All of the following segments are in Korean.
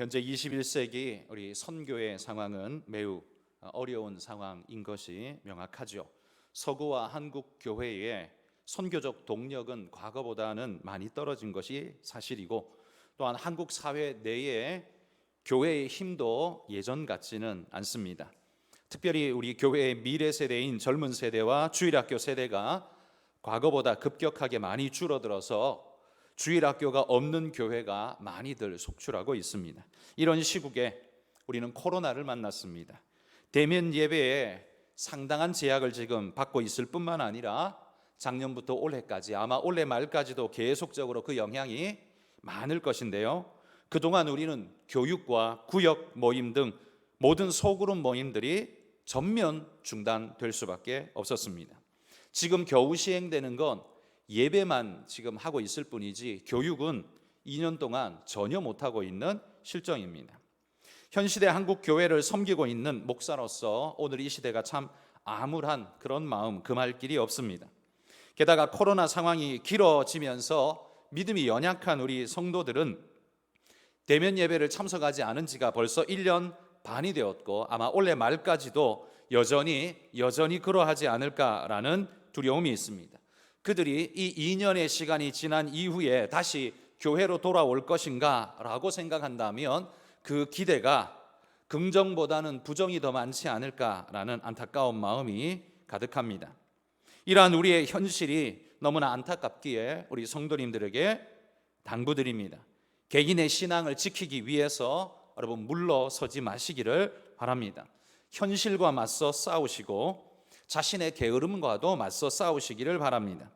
현재 21세기 우리 선교의 상황은 매우 어려운 상황인 것이 명확하죠. 서구와 한국 교회의 선교적 동력은 과거보다는 많이 떨어진 것이 사실이고, 또한 한국 사회 내에 교회의 힘도 예전 같지는 않습니다. 특별히 우리 교회의 미래 세대인 젊은 세대와 주일학교 세대가 과거보다 급격하게 많이 줄어들어서 주일학교가 없는 교회가 많이들 속출하고 있습니다. 이런 시국에 우리는 코로나를 만났습니다. 대면 예배에 상당한 제약을 지금 받고 있을 뿐만 아니라 작년부터 올해까지, 아마 올해 말까지도 계속적으로 그 영향이 많을 것인데요. 그동안 우리는 교육과 구역 모임 등 모든 소그룹 모임들이 전면 중단될 수밖에 없었습니다. 지금 겨우 시행되는 건 예배만 지금 하고 있을 뿐이지 교육은 2년 동안 전혀 못하고 있는 실정입니다. 현 시대 한국 교회를 섬기고 있는 목사로서 오늘 이 시대가 참 암울한 그런 마음 금할 길이 없습니다. 게다가 코로나 상황이 길어지면서 믿음이 연약한 우리 성도들은 대면 예배를 참석하지 않은 지가 벌써 1년 반이 되었고, 아마 올해 말까지도 여전히 그러하지 않을까라는 두려움이 있습니다. 그들이 이 2년의 시간이 지난 이후에 다시 교회로 돌아올 것인가 라고 생각한다면 그 기대가 긍정보다는 부정이 더 많지 않을까라는 안타까운 마음이 가득합니다. 이러한 우리의 현실이 너무나 안타깝기에 우리 성도님들에게 당부드립니다. 개인의 신앙을 지키기 위해서 여러분 물러서지 마시기를 바랍니다. 현실과 맞서 싸우시고 자신의 게으름과도 맞서 싸우시기를 바랍니다.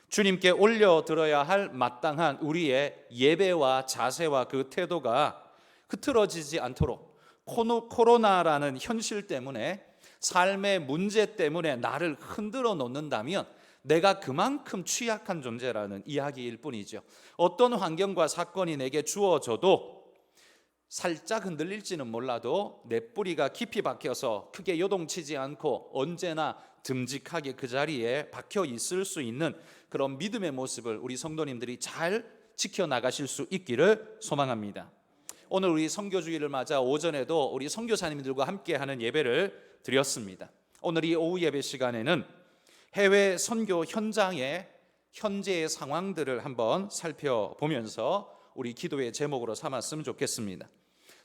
주님께 올려드려야 할 마땅한 우리의 예배와 자세와 그 태도가 흐트러지지 않도록 코로나라는 현실 때문에, 삶의 문제 때문에 나를 흔들어 놓는다면 내가 그만큼 취약한 존재라는 이야기일 뿐이죠. 어떤 환경과 사건이 내게 주어져도 살짝 흔들릴지는 몰라도 내 뿌리가 깊이 박혀서 크게 요동치지 않고 언제나 듬직하게 그 자리에 박혀 있을 수 있는 그런 믿음의 모습을 우리 성도님들이 잘 지켜나가실 수 있기를 소망합니다. 오늘 우리 선교주일을 맞아 오전에도 우리 선교사님들과 함께하는 예배를 드렸습니다. 오늘 이 오후 예배 시간에는 해외 선교 현장의 현재의 상황들을 한번 살펴보면서 우리 기도의 제목으로 삼았으면 좋겠습니다.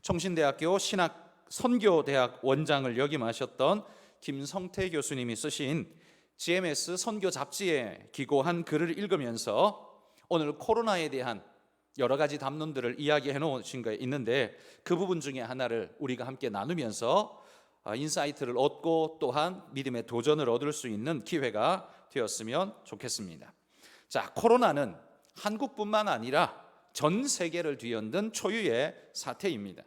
청신대학교 신학선교대학 원장을 역임하셨던 김성태 교수님이 쓰신 GMS 선교 잡지에 기고한 글을 읽으면서 오늘 코로나에 대한 여러 가지 담론들을 이야기해 놓으신 게 있는데, 그 부분 중에 하나를 우리가 함께 나누면서 인사이트를 얻고 또한 믿음의 도전을 얻을 수 있는 기회가 되었으면 좋겠습니다. 자, 코로나는 한국뿐만 아니라 전 세계를 뒤흔든 초유의 사태입니다.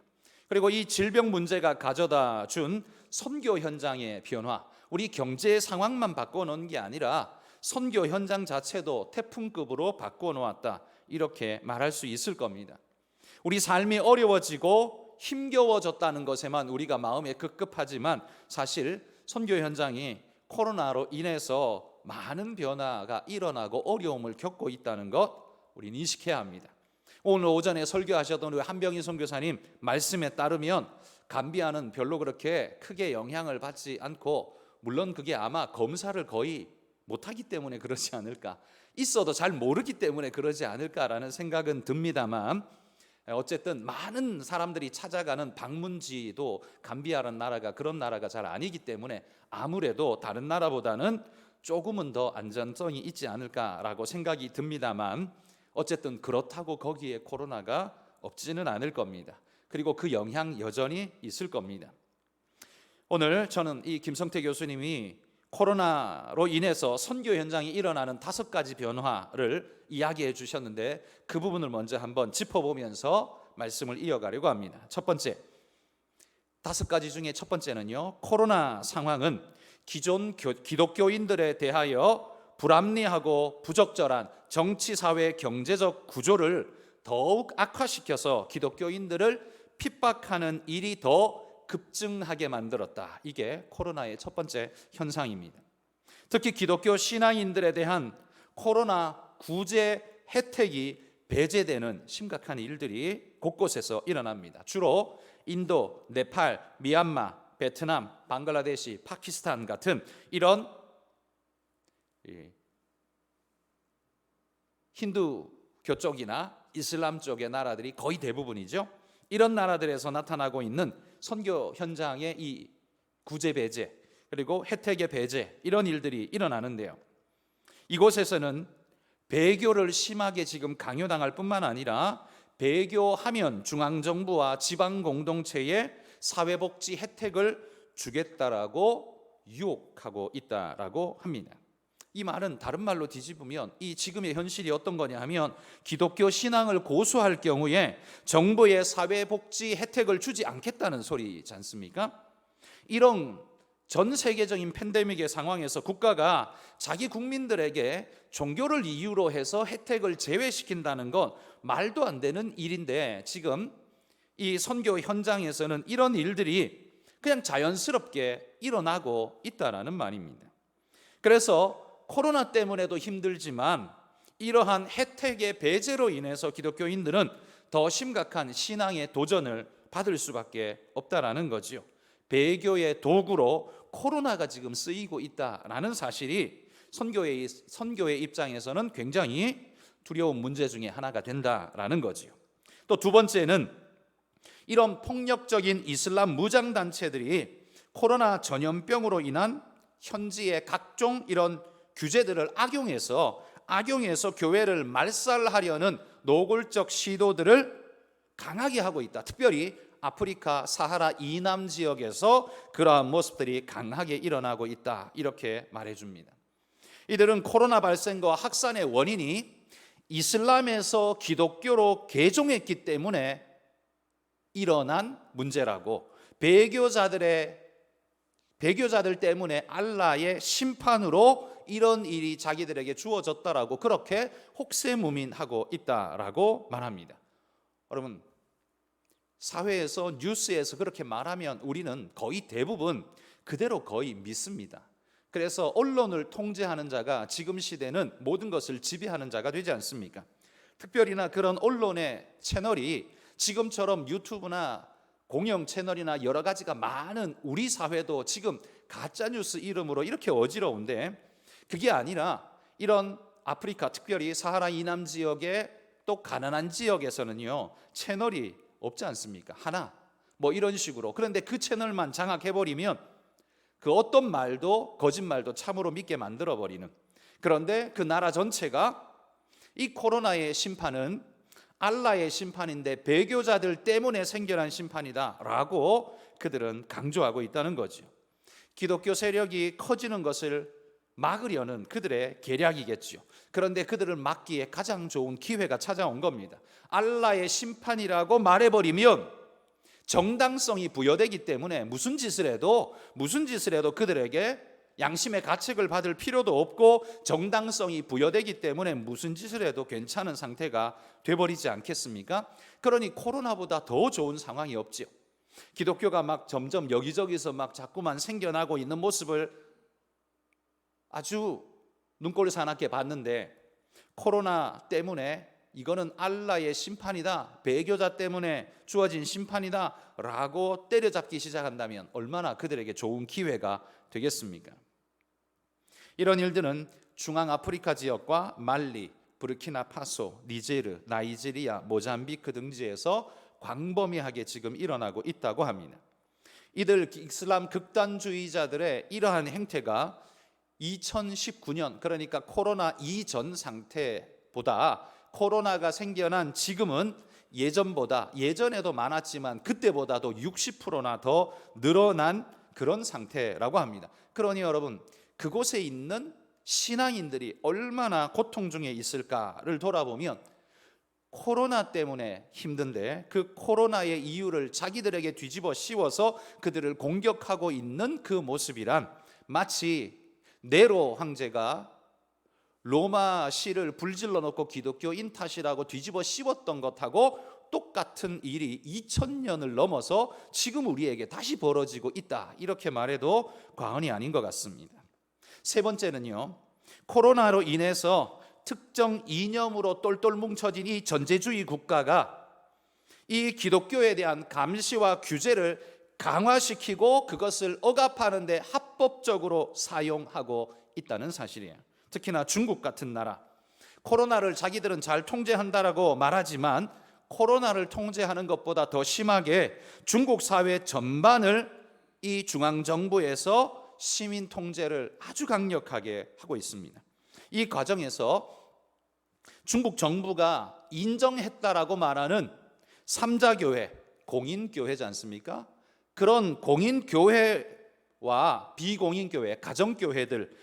그리고 이 질병 문제가 가져다 준 선교 현장의 변화, 우리 경제 상황만 바꿔놓은 게 아니라 선교 현장 자체도 태풍급으로 바꿔놓았다, 이렇게 말할 수 있을 겁니다. 우리 삶이 어려워지고 힘겨워졌다는 것에만 우리가 마음에 급급하지만 사실 선교 현장이 코로나로 인해서 많은 변화가 일어나고 어려움을 겪고 있다는 것 우리는 인식해야 합니다. 오늘 오전에 설교하셨던 우리 한병희 선교사님 말씀에 따르면 감비아는 별로 그렇게 크게 영향을 받지 않고, 물론 그게 아마 검사를 거의 못하기 때문에 그러지 않을까, 있어도 잘 모르기 때문에 그러지 않을까라는 생각은 듭니다만, 어쨌든 많은 사람들이 찾아가는 방문지도 감비아라는 나라가 그런 나라가 잘 아니기 때문에 아무래도 다른 나라보다는 조금은 더 안전성이 있지 않을까라고 생각이 듭니다만, 어쨌든 그렇다고 거기에 코로나가 없지는 않을 겁니다. 그리고 그 영향 여전히 있을 겁니다. 오늘 저는 이 김성태 교수님이 코로나로 인해서 선교 현장에 일어나는 5가지 변화를 이야기해 주셨는데, 그 부분을 먼저 한번 짚어보면서 말씀을 이어가려고 합니다. 첫 번째, 5가지 중에 첫 번째는요, 코로나 상황은 기존 기독교인들에 대하여 불합리하고 부적절한 정치, 사회, 경제적 구조를 더욱 악화시켜서 기독교인들을 핍박하는 일이 더 급증하게 만들었다. 이게 코로나의 첫 번째 현상입니다. 특히 기독교 신앙인들에 대한 코로나 구제 혜택이 배제되는 심각한 일들이 곳곳에서 일어납니다. 주로 인도, 네팔, 미얀마, 베트남, 방글라데시, 파키스탄 같은 이런 힌두교 쪽이나 이슬람 쪽의 나라들이 거의 대부분이죠. 이런 나라들에서 나타나고 있는 선교 현장의 이 구제 배제 그리고 혜택의 배제 이런 일들이 일어나는데요. 이곳에서는 배교를 심하게 지금 강요당할 뿐만 아니라 배교하면 중앙정부와 지방공동체에 사회복지 혜택을 주겠다라고 유혹하고 있다라고 합니다. 이 말은 다른 말로 뒤집으면 이 지금의 현실이 어떤 거냐 하면 기독교 신앙을 고수할 경우에 정부의 사회복지 혜택을 주지 않겠다는 소리지 않습니까? 이런 전 세계적인 팬데믹의 상황에서 국가가 자기 국민들에게 종교를 이유로 해서 혜택을 제외시킨다는 건 말도 안 되는 일인데 지금 이 선교 현장에서는 이런 일들이 그냥 자연스럽게 일어나고 있다라는 말입니다. 그래서 코로나 때문에도 힘들지만 이러한 혜택의 배제로 인해서 기독교인들은 더 심각한 신앙의 도전을 받을 수밖에 없다라는 거지요. 배교의 도구로 코로나가 지금 쓰이고 있다라는 사실이 선교의 입장에서는 굉장히 두려운 문제 중에 하나가 된다라는 거지요. 또 두 번째는 이런 폭력적인 이슬람 무장단체들이 코로나 전염병으로 인한 현지의 각종 이런 규제들을 악용해서 교회를 말살하려는 노골적 시도들을 강하게 하고 있다. 특별히 아프리카 사하라 이남 지역에서 그러한 모습들이 강하게 일어나고 있다. 이렇게 말해줍니다. 이들은 코로나 발생과 확산의 원인이 이슬람에서 기독교로 개종했기 때문에 일어난 문제라고, 배교자들 때문에 알라의 심판으로 이런 일이 자기들에게 주어졌다라고 그렇게 혹세무민하고 있다라고 말합니다. 여러분, 사회에서 뉴스에서 그렇게 말하면 우리는 거의 대부분 그대로 거의 믿습니다. 그래서 언론을 통제하는 자가 지금 시대는 모든 것을 지배하는 자가 되지 않습니까? 특별히나 그런 언론의 채널이 지금처럼 유튜브나 공영 채널이나 여러 가지가 많은 우리 사회도 지금 가짜뉴스 이름으로 이렇게 어지러운데, 그게 아니라 이런 아프리카 특별히 사하라 이남 지역의 또 가난한 지역에서는요 채널이 없지 않습니까? 하나 뭐 이런 식으로. 그런데 그 채널만 장악해버리면 그 어떤 말도 거짓말도 참으로 믿게 만들어버리는, 그런데 그 나라 전체가 이 코로나의 심판은 알라의 심판인데 배교자들 때문에 생겨난 심판이다 라고 그들은 강조하고 있다는 거죠. 기독교 세력이 커지는 것을 막으려는 그들의 계략이겠죠. 그런데 그들을 막기에 가장 좋은 기회가 찾아온 겁니다. 알라의 심판이라고 말해버리면 정당성이 부여되기 때문에 무슨 짓을 해도 그들에게 양심의 가책을 받을 필요도 없고 정당성이 부여되기 때문에 무슨 짓을 해도 괜찮은 상태가 돼버리지 않겠습니까? 그러니 코로나보다 더 좋은 상황이 없지요. 기독교가 막 점점 여기저기서 막 자꾸만 생겨나고 있는 모습을 아주 눈꼴 사납게 봤는데, 코로나 때문에 이거는 알라의 심판이다, 배교자 때문에 주어진 심판이다 라고 때려잡기 시작한다면 얼마나 그들에게 좋은 기회가 되겠습니까? 이런 일들은 중앙아프리카 지역과 말리, 부르키나파소, 니제르, 나이지리아, 모잠비크 등지에서 광범위하게 지금 일어나고 있다고 합니다. 이들 이슬람 극단주의자들의 이러한 행태가 2019년, 그러니까 코로나 이전 상태보다 코로나가 생겨난 지금은 예전에도 많았지만 그때보다도 60%나 더 늘어난 그런 상태라고 합니다. 그러니 여러분, 그곳에 있는 신앙인들이 얼마나 고통 중에 있을까를 돌아보면 코로나 때문에 힘든데 그 코로나의 이유를 자기들에게 뒤집어 씌워서 그들을 공격하고 있는 그 모습이란 마치 네로 황제가 로마 시를 불질러 놓고 기독교인 탓이라고 뒤집어 씌웠던 것하고 똑같은 일이 2000년을 넘어서 지금 우리에게 다시 벌어지고 있다, 이렇게 말해도 과언이 아닌 것 같습니다. 세 번째는요, 코로나로 인해서 특정 이념으로 똘똘 뭉쳐진 이 전제주의 국가가 이 기독교에 대한 감시와 규제를 강화시키고 그것을 억압하는 데 합법적으로 사용하고 있다는 사실이에요. 특히나 중국 같은 나라, 코로나를 자기들은 잘 통제한다라고 말하지만 코로나를 통제하는 것보다 더 심하게 중국 사회 전반을 이 중앙정부에서 시민 통제를 아주 강력하게 하고 있습니다. 이 과정에서 중국 정부가 인정했다라고 말하는 삼자교회, 공인교회지 않습니까? 그런 공인교회와 비공인교회, 가정교회들,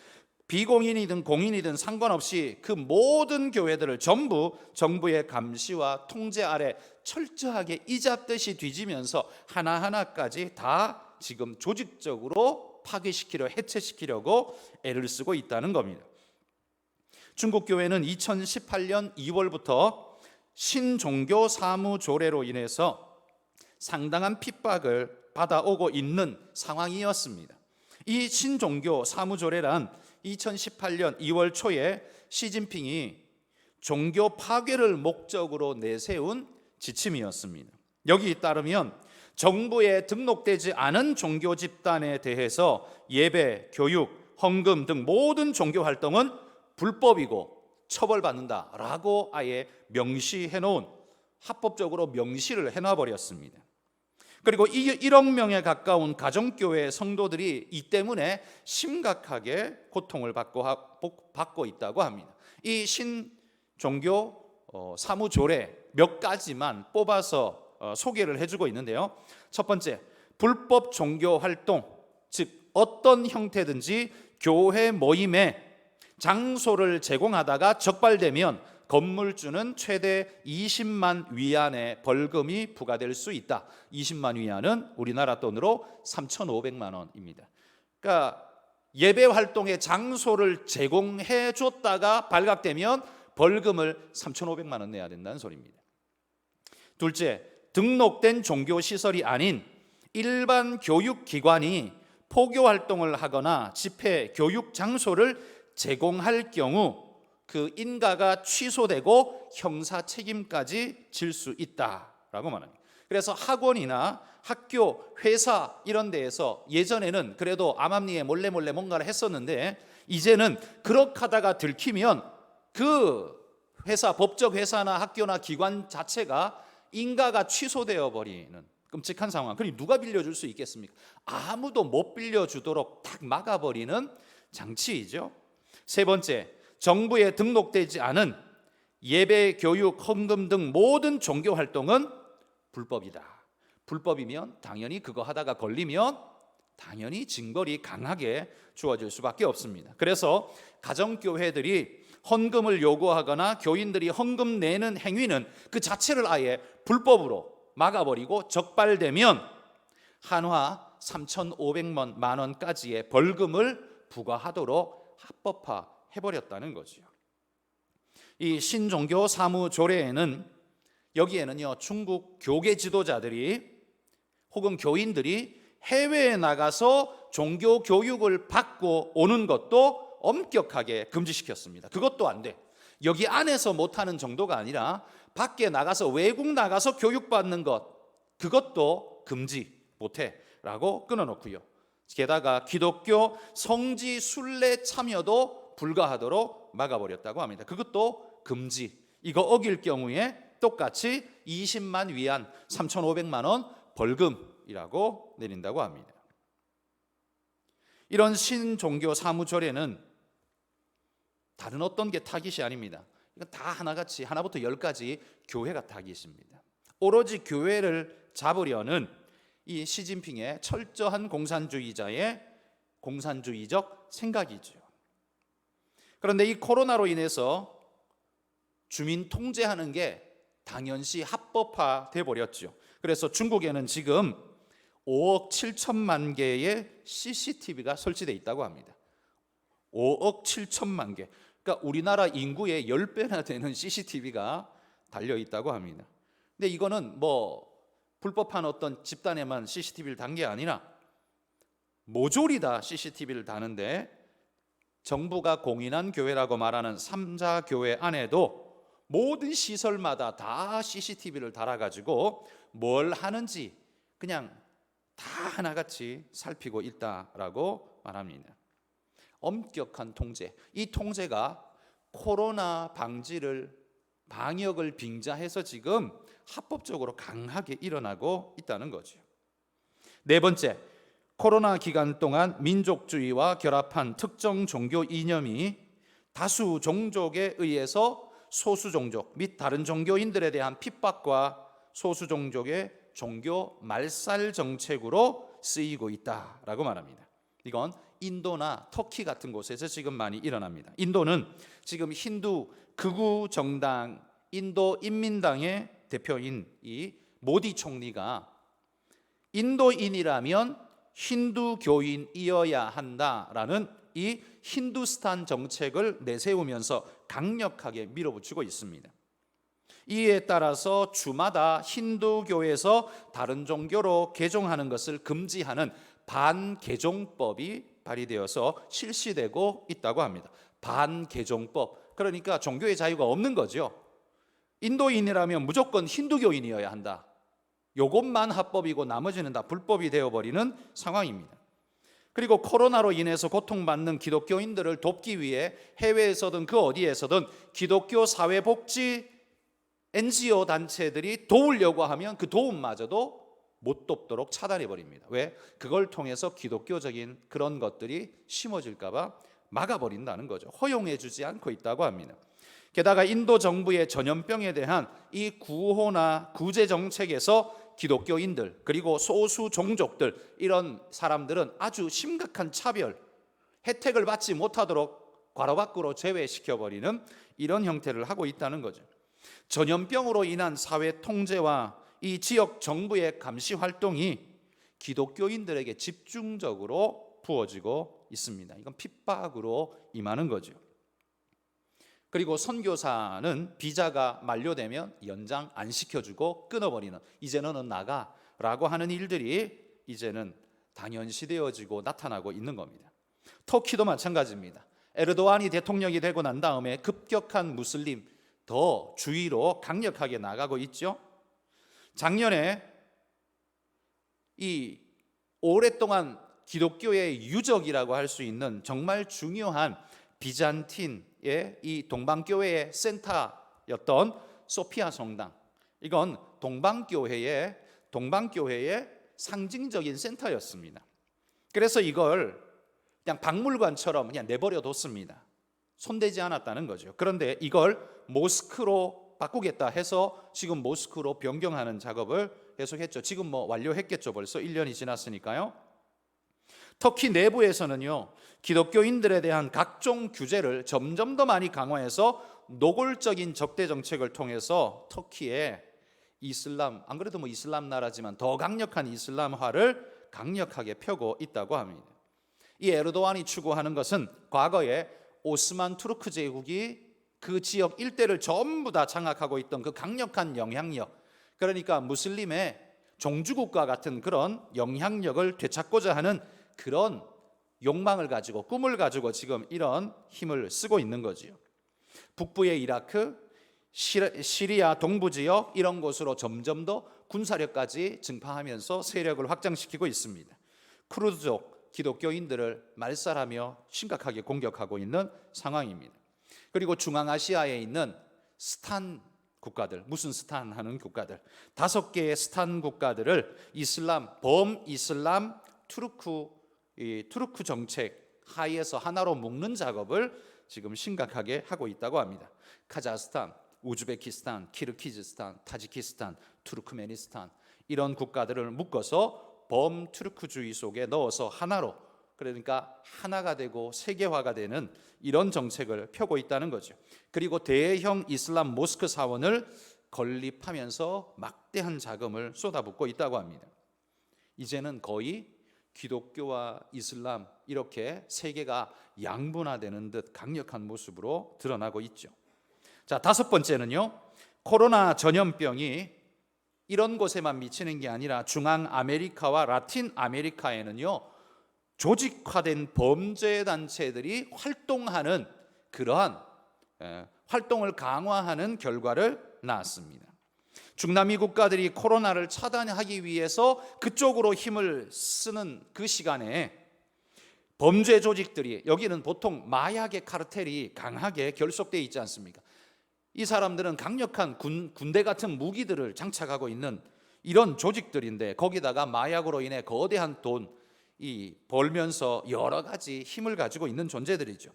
비공인이든 공인이든 상관없이 그 모든 교회들을 전부 정부의 감시와 통제 아래 철저하게 이잡듯이 뒤지면서 하나하나까지 다 지금 조직적으로 파괴시키려, 해체시키려고 애를 쓰고 있다는 겁니다. 중국 교회는 2018년 2월부터 신종교 사무조례로 인해서 상당한 핍박을 받아오고 있는 상황이었습니다. 이 신종교 사무조례란 2018년 2월 초에 시진핑이 종교 파괴를 목적으로 내세운 지침이었습니다. 여기에 따르면 정부에 등록되지 않은 종교 집단에 대해서 예배, 교육, 헌금 등 모든 종교 활동은 불법이고 처벌받는다라고 아예 명시해 놓은, 합법적으로 명시를 해놔 버렸습니다. 그리고 1억 명에 가까운 가정교회 성도들이 이 때문에 심각하게 고통을 받고 있다고 합니다. 이 신종교 사무조례 몇 가지만 뽑아서 소개를 해주고 있는데요. 첫 번째, 불법 종교 활동, 즉 어떤 형태든지 교회 모임에 장소를 제공하다가 적발되면 건물주는 최대 20만 위안의 벌금이 부과될 수 있다. 20만 위안은 우리나라 돈으로 3,500만 원입니다. 그러니까 예배 활동의 장소를 제공해 줬다가 발각되면 벌금을 3,500만 원 내야 된다는 소리입니다. 둘째, 등록된 종교 시설이 아닌 일반 교육기관이 포교 활동을 하거나 집회, 교육 장소를 제공할 경우 그 인가가 취소되고 형사 책임까지 질 수 있다라고 말합니다. 그래서 학원이나 학교, 회사 이런 데에서 예전에는 그래도 암암리에 몰래 뭔가를 했었는데 이제는 그렇게 하다가 들키면 그 회사, 법적 회사나 학교나 기관 자체가 인가가 취소되어 버리는 끔찍한 상황. 그러니 누가 빌려줄 수 있겠습니까? 아무도 못 빌려주도록 딱 막아버리는 장치이죠. 세 번째, 정부에 등록되지 않은 예배, 교육, 헌금 등 모든 종교 활동은 불법이다. 불법이면 당연히 그거 하다가 걸리면 당연히 징벌이 강하게 주어질 수밖에 없습니다. 그래서 가정교회들이 헌금을 요구하거나 교인들이 헌금 내는 행위는 그 자체를 아예 불법으로 막아버리고 적발되면 한화 3,500만 원까지의 벌금을 부과하도록 합법화해버렸다는 거죠. 이 신종교 사무조례에는 여기에는요 중국 교계 지도자들이 혹은 교인들이 해외에 나가서 종교 교육을 받고 오는 것도 엄격하게 금지시켰습니다. 그것도 안 돼. 여기 안에서 못하는 정도가 아니라 밖에 나가서 외국 나가서 교육받는 것, 그것도 금지 못해라고 끊어놓고요. 게다가 기독교 성지 순례 참여도 불가하도록 막아버렸다고 합니다. 그것도 금지. 이거 어길 경우에 똑같이 20만 위안 3,500만 원 벌금이라고 내린다고 합니다. 이런 신종교 사무조례는 다른 어떤 게 타깃이 아닙니다. 이건 다 하나같이 하나부터 열까지 교회가 타깃입니다. 오로지 교회를 잡으려는 이 시진핑의 철저한 공산주의자의 공산주의적 생각이죠. 그런데 이 코로나로 인해서 주민 통제하는 게 당연시 합법화돼 버렸죠. 그래서 중국에는 지금 5억 7천만 개의 CCTV가 설치되어 있다고 합니다. 5억 7천만 개. 그러니까 우리나라 인구의 10배나 되는 CCTV가 달려 있다고 합니다. 근데 이거는 뭐 불법한 어떤 집단에만 CCTV를 단 게 아니라 모조리 다 CCTV를 다는데 정부가 공인한 교회라고 말하는 삼자교회 안에도 모든 시설마다 다 CCTV를 달아가지고 뭘 하는지 그냥 다 하나같이 살피고 있다라고 말합니다. 엄격한 통제, 이 통제가 코로나 방역을 빙자해서 지금 합법적으로 강하게 일어나고 있다는 거죠. 네 번째, 코로나 기간 동안 민족주의와 결합한 특정 종교 이념이 다수 종족에 의해서 소수 종족 및 다른 종교인들에 대한 핍박과 소수 종족의 종교 말살 정책으로 쓰이고 있다라고 말합니다. 이건 인도나 터키 같은 곳에서 지금 많이 일어납니다. 인도는 지금 힌두 극우 정당 인도 인민당의 대표인 이 모디 총리가 인도인이라면 힌두교인이어야 한다라는 이 힌두스탄 정책을 내세우면서 강력하게 밀어붙이고 있습니다. 이에 따라서 주마다 힌두교에서 다른 종교로 개종하는 것을 금지하는 반개종법이 발의되어서 실시되고 있다고 합니다. 반개종법, 그러니까 종교의 자유가 없는 거죠. 인도인이라면 무조건 힌두교인이어야 한다. 요것만 합법이고 나머지는 다 불법이 되어버리는 상황입니다. 그리고 코로나로 인해서 고통받는 기독교인들을 돕기 위해 해외에서든 그 어디에서든 기독교 사회복지 NGO 단체들이 도우려고 하면 그 도움마저도 못 돕도록 차단해버립니다. 왜? 그걸 통해서 기독교적인 그런 것들이 심어질까 봐 막아버린다는 거죠. 허용해주지 않고 있다고 합니다. 게다가 인도 정부의 전염병에 대한 이 구호나 구제 정책에서 기독교인들 그리고 소수 종족들 이런 사람들은 아주 심각한 차별, 혜택을 받지 못하도록 괄호 밖으로 제외시켜버리는 이런 형태를 하고 있다는 거죠. 전염병으로 인한 사회 통제와 이 지역 정부의 감시 활동이 기독교인들에게 집중적으로 부어지고 있습니다. 이건 핍박으로 임하는 거죠. 그리고 선교사는 비자가 만료되면 연장 안 시켜주고 끊어버리는, 이제 너는 나가라고 하는 일들이 이제는 당연시되어지고 나타나고 있는 겁니다. 터키도 마찬가지입니다. 에르도안이 대통령이 되고 난 다음에 급격한 무슬림 더 주위로 강력하게 나가고 있죠. 작년에 이 오랫동안 기독교의 유적이라고 할 수 있는 정말 중요한 비잔틴의 이 동방교회의 센터였던 소피아 성당, 이건 동방교회의 상징적인 센터였습니다. 그래서 이걸 그냥 박물관처럼 그냥 내버려 뒀습니다. 손대지 않았다는 거죠. 그런데 이걸 모스크로 바꾸겠다 해서 지금 모스크로 변경하는 작업을 계속했죠. 지금 뭐 완료했겠죠. 벌써 1년이 지났으니까요. 터키 내부에서는요, 기독교인들에 대한 각종 규제를 점점 더 많이 강화해서 노골적인 적대 정책을 통해서 터키의 이슬람, 안 그래도 뭐 이슬람 나라지만 더 강력한 이슬람화를 강력하게 펴고 있다고 합니다. 이 에르도안이 추구하는 것은 과거에 오스만 투르크 제국이 그 지역 일대를 전부 다 장악하고 있던 그 강력한 영향력, 그러니까 무슬림의 종주국과 같은 그런 영향력을 되찾고자 하는 그런 욕망을 가지고 꿈을 가지고 지금 이런 힘을 쓰고 있는 거지요. 북부의 이라크, 시리아 동부 지역 이런 곳으로 점점 더 군사력까지 증파하면서 세력을 확장시키고 있습니다. 쿠르드족 기독교인들을 말살하며 심각하게 공격하고 있는 상황입니다. 그리고 중앙아시아에 있는 스탄 국가들, 무슨 스탄 하는 국가들, 5개의 스탄 국가들을 이슬람, 범이슬람 투르크 정책 하에서 하나로 묶는 작업을 지금 심각하게 하고 있다고 합니다. 카자흐스탄, 우즈베키스탄, 키르기즈스탄, 타지키스탄, 투르크메니스탄 이런 국가들을 묶어서 범투르크주의 속에 넣어서 하나로, 그러니까 하나가 되고 세계화가 되는 이런 정책을 펴고 있다는 거죠. 그리고 대형 이슬람 모스크 사원을 건립하면서 막대한 자금을 쏟아붓고 있다고 합니다. 이제는 거의 기독교와 이슬람 이렇게 세계가 양분화되는 듯 강력한 모습으로 드러나고 있죠. 자, 5번째는요, 코로나 전염병이 이런 곳에만 미치는 게 아니라 중앙 아메리카와 라틴 아메리카에는요, 조직화된 범죄 단체들이 활동하는 그러한 활동을 강화하는 결과를 낳았습니다. 중남미 국가들이 코로나를 차단하기 위해서 그쪽으로 힘을 쓰는 그 시간에 범죄 조직들이, 여기는 보통 마약의 카르텔이 강하게 결속되어 있지 않습니까? 이 사람들은 강력한 군대 같은 무기들을 장착하고 있는 이런 조직들인데, 거기다가 마약으로 인해 거대한 돈 벌면서 여러 가지 힘을 가지고 있는 존재들이죠.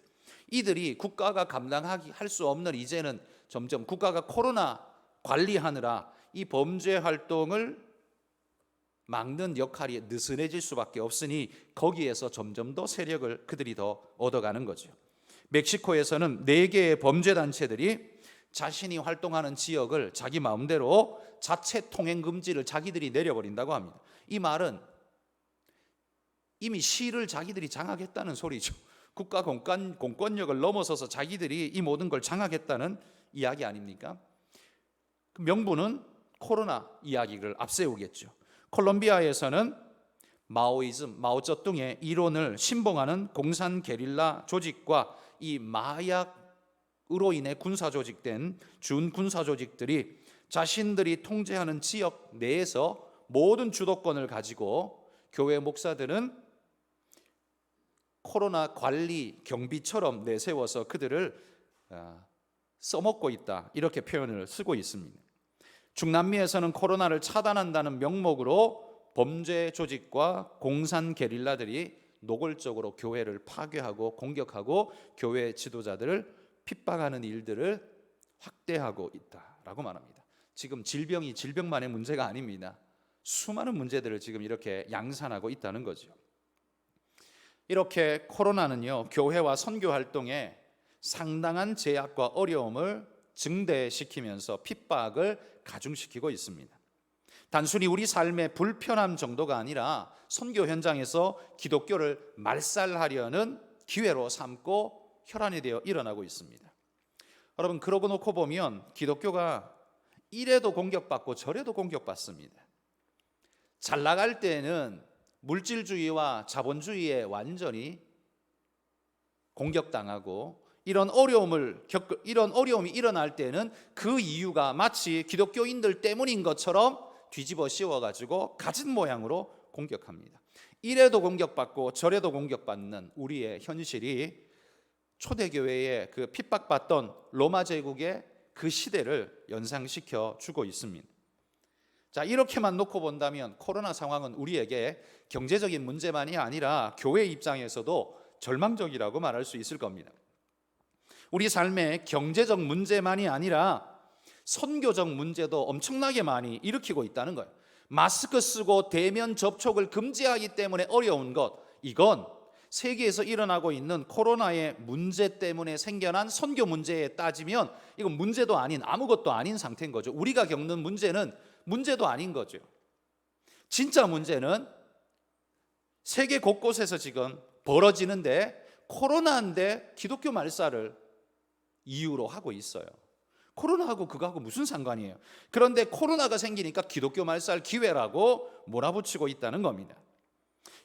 이들이 국가가 감당할 수 없는, 이제는 점점 국가가 코로나 관리하느라 이 범죄 활동을 막는 역할이 느슨해질 수밖에 없으니 거기에서 점점 더 세력을 그들이 더 얻어가는 거죠. 멕시코에서는 4개의 범죄 단체들이 자신이 활동하는 지역을 자기 마음대로 자체 통행 금지를 자기들이 내려버린다고 합니다. 이 말은 이미 시를 자기들이 장악했다는 소리죠. 국가 공권력을 넘어서서 자기들이 이 모든 걸 장악했다는 이야기 아닙니까? 그 명분은 코로나 이야기를 앞세우겠죠. 콜롬비아에서는 마오이즘, 마오쩌둥의 이론을 신봉하는 공산 게릴라 조직과 이 마약으로 인해 군사 조직된 준군사 조직들이 자신들이 통제하는 지역 내에서 모든 주도권을 가지고 교회 목사들은 코로나 관리 경비처럼 내세워서 그들을 써먹고 있다, 이렇게 표현을 쓰고 있습니다. 중남미에서는 코로나를 차단한다는 명목으로 범죄 조직과 공산 게릴라들이 노골적으로 교회를 파괴하고 공격하고 교회 지도자들을 핍박하는 일들을 확대하고 있다라고 말합니다. 지금 질병이 질병만의 문제가 아닙니다. 수많은 문제들을 지금 이렇게 양산하고 있다는 거죠. 이렇게 코로나는요, 교회와 선교 활동에 상당한 제약과 어려움을 증대시키면서 핍박을 가중시키고 있습니다. 단순히 우리 삶의 불편함 정도가 아니라 선교 현장에서 기독교를 말살하려는 기회로 삼고 혈안이 되어 일어나고 있습니다. 여러분, 그러고 놓고 보면 기독교가 이래도 공격받고 저래도 공격받습니다. 잘 나갈 때는 물질주의와 자본주의에 완전히 공격당하고, 이런 어려움이 일어날 때는 그 이유가 마치 기독교인들 때문인 것처럼 뒤집어 씌워가지고 가진 모양으로 공격합니다. 이래도 공격받고 저래도 공격받는 우리의 현실이 초대교회의 그 핍박받던 로마 제국의 그 시대를 연상시켜 주고 있습니다. 자, 이렇게만 놓고 본다면 코로나 상황은 우리에게 경제적인 문제만이 아니라 교회 입장에서도 절망적이라고 말할 수 있을 겁니다. 우리 삶의 경제적 문제만이 아니라 선교적 문제도 엄청나게 많이 일으키고 있다는 거예요. 마스크 쓰고 대면 접촉을 금지하기 때문에 어려운 것, 이건 세계에서 일어나고 있는 코로나의 문제 때문에 생겨난 선교 문제에 따지면 이건 문제도 아닌, 아무것도 아닌 상태인 거죠. 우리가 겪는 문제는 문제도 아닌 거죠. 진짜 문제는 세계 곳곳에서 지금 벌어지는데 코로나인데 기독교 말살을 이유로 하고 있어요. 코로나하고 그거하고 무슨 상관이에요? 그런데 코로나가 생기니까 기독교 말살 기회라고 몰아붙이고 있다는 겁니다.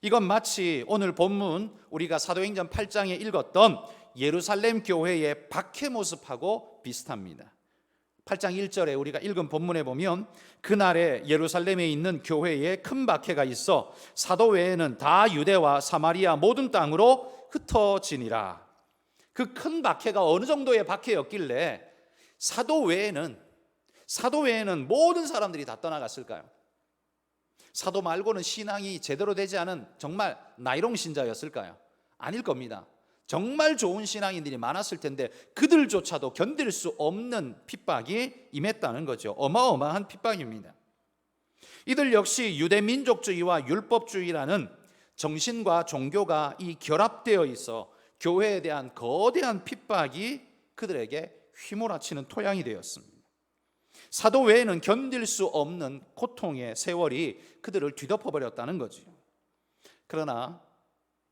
이건 마치 오늘 본문 우리가 사도행전 8장에 읽었던 예루살렘 교회의 박해 모습하고 비슷합니다. 8장 1절에 우리가 읽은 본문에 보면 그날에 예루살렘에 있는 교회에 큰 박해가 있어 사도 외에는 다 유대와 사마리아 모든 땅으로 흩어지니라. 그 큰 박해가 어느 정도의 박해였길래 사도 외에는 모든 사람들이 다 떠나갔을까요? 사도 말고는 신앙이 제대로 되지 않은 정말 나이롱 신자였을까요? 아닐 겁니다. 정말 좋은 신앙인들이 많았을 텐데 그들조차도 견딜 수 없는 핍박이 임했다는 거죠. 어마어마한 핍박입니다. 이들 역시 유대민족주의와 율법주의라는 정신과 종교가 이 결합되어 있어 교회에 대한 거대한 핍박이 그들에게 휘몰아치는 토양이 되었습니다. 사도 외에는 견딜 수 없는 고통의 세월이 그들을 뒤덮어버렸다는 거죠. 그러나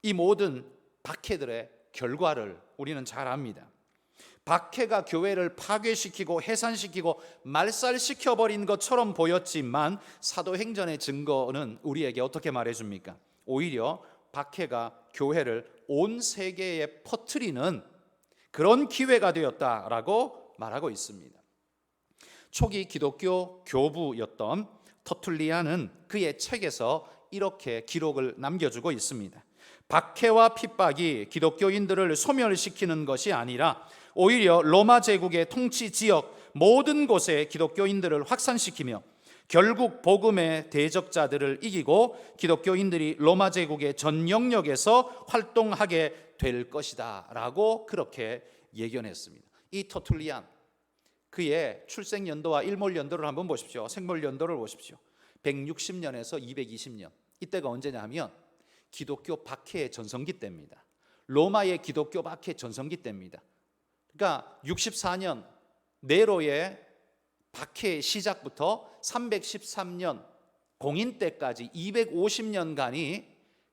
이 모든 박해들의 결과를 우리는 잘 압니다. 박해가 교회를 파괴시키고 해산시키고 말살시켜버린 것처럼 보였지만 사도행전의 증거는 우리에게 어떻게 말해줍니까? 오히려 박해가 교회를 온 세계에 퍼뜨리는 그런 기회가 되었다라고 말하고 있습니다. 초기 기독교 교부였던 터툴리안은 그의 책에서 이렇게 기록을 남겨주고 있습니다. 박해와 핍박이 기독교인들을 소멸시키는 것이 아니라 오히려 로마 제국의 통치 지역 모든 곳에 기독교인들을 확산시키며 결국 복음의 대적자들을 이기고 기독교인들이 로마 제국의 전 영역에서 활동하게 될 것이다 라고 그렇게 예견했습니다. 이 터툴리안, 그의 출생연도와 일몰연도를 한번 보십시오. 생몰연도를 보십시오. 160년에서 220년. 이때가 언제냐 하면 기독교 박해의 전성기 때입니다. 로마의 기독교 박해 전성기 때입니다. 그러니까 64년 네로의 박해의 시작부터 313년 공인 때까지 250년간이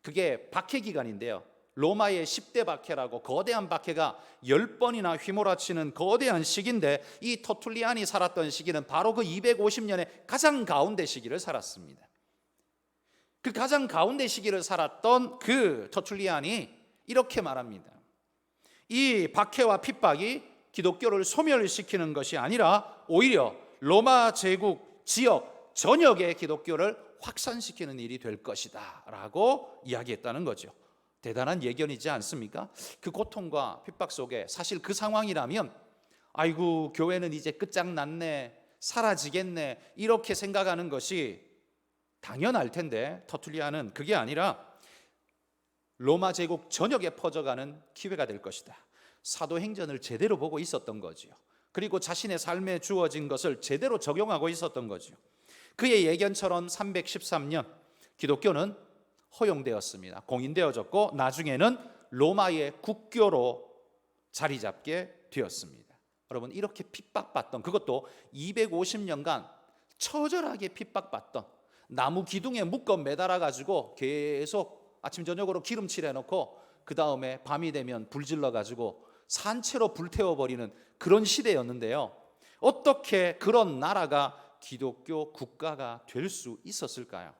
그게 박해 기간인데요. 로마의 10대 박해라고 거대한 박해가 10번이나 휘몰아치는 거대한 시기인데, 이 터툴리안이 살았던 시기는 바로 그 250년의 가장 가운데 시기를 살았습니다. 그 가장 가운데 시기를 살았던 그 터툴리안이 이렇게 말합니다. 이 박해와 핍박이 기독교를 소멸시키는 것이 아니라 오히려 로마 제국 지역 전역의 기독교를 확산시키는 일이 될 것이다 라고 이야기했다는 거죠. 대단한 예견이지 않습니까? 그 고통과 핍박 속에 사실 그 상황이라면 아이고 교회는 이제 끝장났네, 사라지겠네, 이렇게 생각하는 것이 당연할 텐데, 터툴리안은 그게 아니라 로마 제국 전역에 퍼져가는 기회가 될 것이다. 사도행전을 제대로 보고 있었던 거지요. 그리고 자신의 삶에 주어진 것을 제대로 적용하고 있었던 거죠. 그의 예견처럼 313년 기독교는 허용되었습니다. 공인되어졌고 나중에는 로마의 국교로 자리 잡게 되었습니다. 여러분, 이렇게 핍박받던, 그것도 250년간 처절하게 핍박받던, 나무 기둥에 묶어 매달아 가지고 계속 아침 저녁으로 기름칠 해놓고 그 다음에 밤이 되면 불질러 가지고 산채로 불태워버리는 그런 시대였는데요. 어떻게 그런 나라가 기독교 국가가 될 수 있었을까요?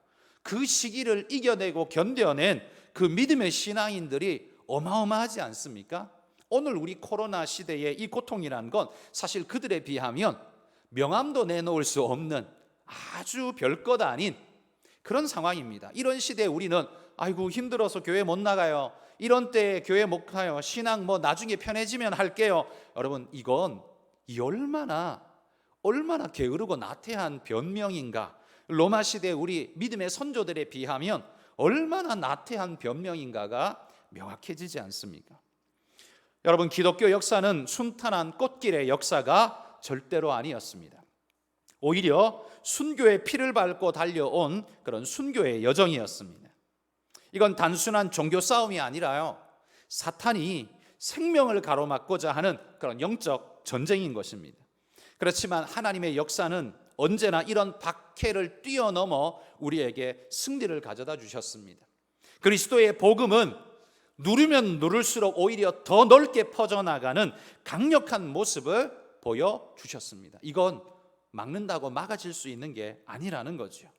그 시기를 이겨내고 견뎌낸 그 믿음의 신앙인들이 어마어마하지 않습니까? 오늘 우리 코로나 시대의 이 고통이라는 건 사실 그들에 비하면 명함도 내놓을 수 없는 아주 별것 아닌 그런 상황입니다. 이런 시대에 우리는 아이고 힘들어서 교회 못 나가요, 이런 때에 교회 못 가요, 신앙 뭐 나중에 편해지면 할게요. 여러분, 이건 얼마나 게으르고 나태한 변명인가. 로마 시대 우리 믿음의 선조들에 비하면 얼마나 나태한 변명인가가 명확해지지 않습니까? 여러분, 기독교 역사는 순탄한 꽃길의 역사가 절대로 아니었습니다. 오히려 순교의 피를 밟고 달려온 그런 순교의 여정이었습니다. 이건 단순한 종교 싸움이 아니라요, 사탄이 생명을 가로막고자 하는 그런 영적 전쟁인 것입니다. 그렇지만 하나님의 역사는 언제나 이런 박해를 뛰어넘어 우리에게 승리를 가져다 주셨습니다. 그리스도의 복음은 누르면 누를수록 오히려 더 넓게 퍼져나가는 강력한 모습을 보여주셨습니다. 이건 막는다고 막아질 수 있는 게 아니라는 거죠.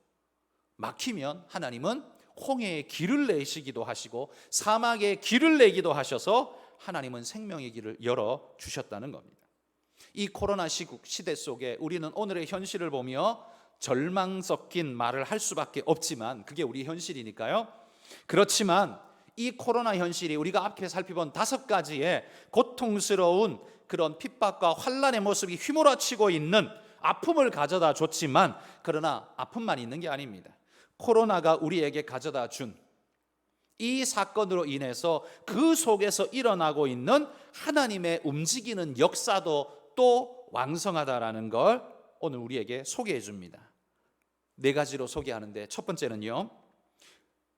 막히면 하나님은 홍해에 길을 내시기도 하시고 사막에 길을 내기도 하셔서 하나님은 생명의 길을 열어주셨다는 겁니다. 이 코로나 시대 속에 우리는 오늘의 현실을 보며 절망 섞인 말을 할 수밖에 없지만 그게 우리 현실이니까요. 그렇지만 이 코로나 현실이 우리가 앞에 살펴본 5가지의 고통스러운 그런 핍박과 환난의 모습이 휘몰아치고 있는 아픔을 가져다 줬지만, 그러나 아픔만 있는 게 아닙니다. 코로나가 우리에게 가져다 준 이 사건으로 인해서 그 속에서 일어나고 있는 하나님의 움직이는 역사도 또 왕성하다라는 걸 오늘 우리에게 소개해 줍니다. 4가지로 소개하는데, 첫 번째는요,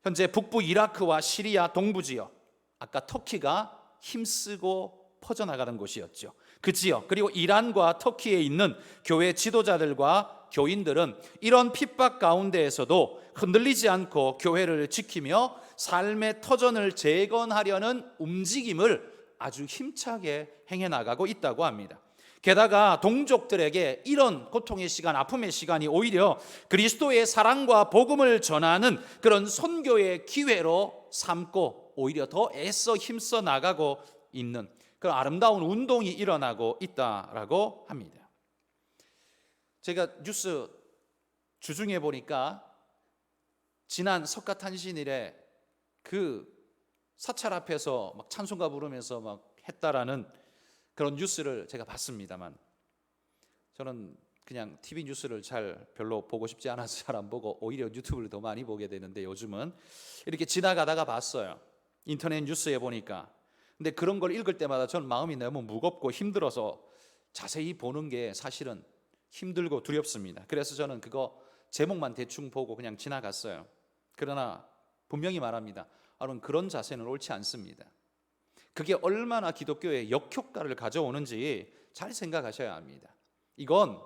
현재 북부 이라크와 시리아 동부 지역, 아까 터키가 힘쓰고 퍼져나가는 곳이었죠. 그 지역, 그리고 이란과 터키에 있는 교회 지도자들과 교인들은 이런 핍박 가운데에서도 흔들리지 않고 교회를 지키며 삶의 터전을 재건하려는 움직임을 아주 힘차게 행해 나가고 있다고 합니다. 게다가 동족들에게 이런 고통의 시간, 아픔의 시간이 오히려 그리스도의 사랑과 복음을 전하는 그런 선교의 기회로 삼고 오히려 더 애써 힘써 나가고 있는 그런 아름다운 운동이 일어나고 있다라고 합니다. 제가 뉴스 주중에 보니까 지난 석가탄신일에 그 사찰 앞에서 막 찬송가 부르면서 막 했다라는 그런 뉴스를 제가 봤습니다만, 저는 그냥 TV 뉴스를 별로 보고 싶지 않아서 잘 안 보고 오히려 유튜브를 더 많이 보게 되는데, 요즘은 이렇게 지나가다가 봤어요. 인터넷 뉴스에 보니까. 근데 그런 걸 읽을 때마다 저는 마음이 너무 무겁고 힘들어서 자세히 보는 게 사실은 힘들고 두렵습니다. 그래서 저는 그거 제목만 대충 보고 그냥 지나갔어요. 그러나 분명히 말합니다. 여러분, 그런 자세는 옳지 않습니다. 그게 얼마나 기독교에 역효과를 가져오는지 잘 생각하셔야 합니다. 이건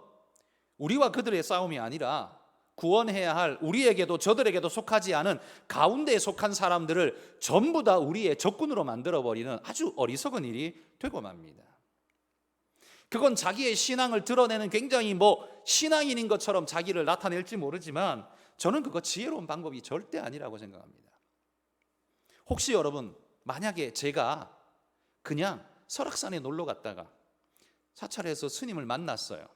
우리와 그들의 싸움이 아니라 구원해야 할 우리에게도 저들에게도 속하지 않은 가운데에 속한 사람들을 전부 다 우리의 적군으로 만들어버리는 아주 어리석은 일이 되고 맙니다. 그건 자기의 신앙을 드러내는 굉장히 신앙인인 것처럼 자기를 나타낼지 모르지만, 저는 그거 지혜로운 방법이 절대 아니라고 생각합니다. 혹시 여러분, 만약에 제가 그냥 설악산에 놀러 갔다가 사찰에서 스님을 만났어요.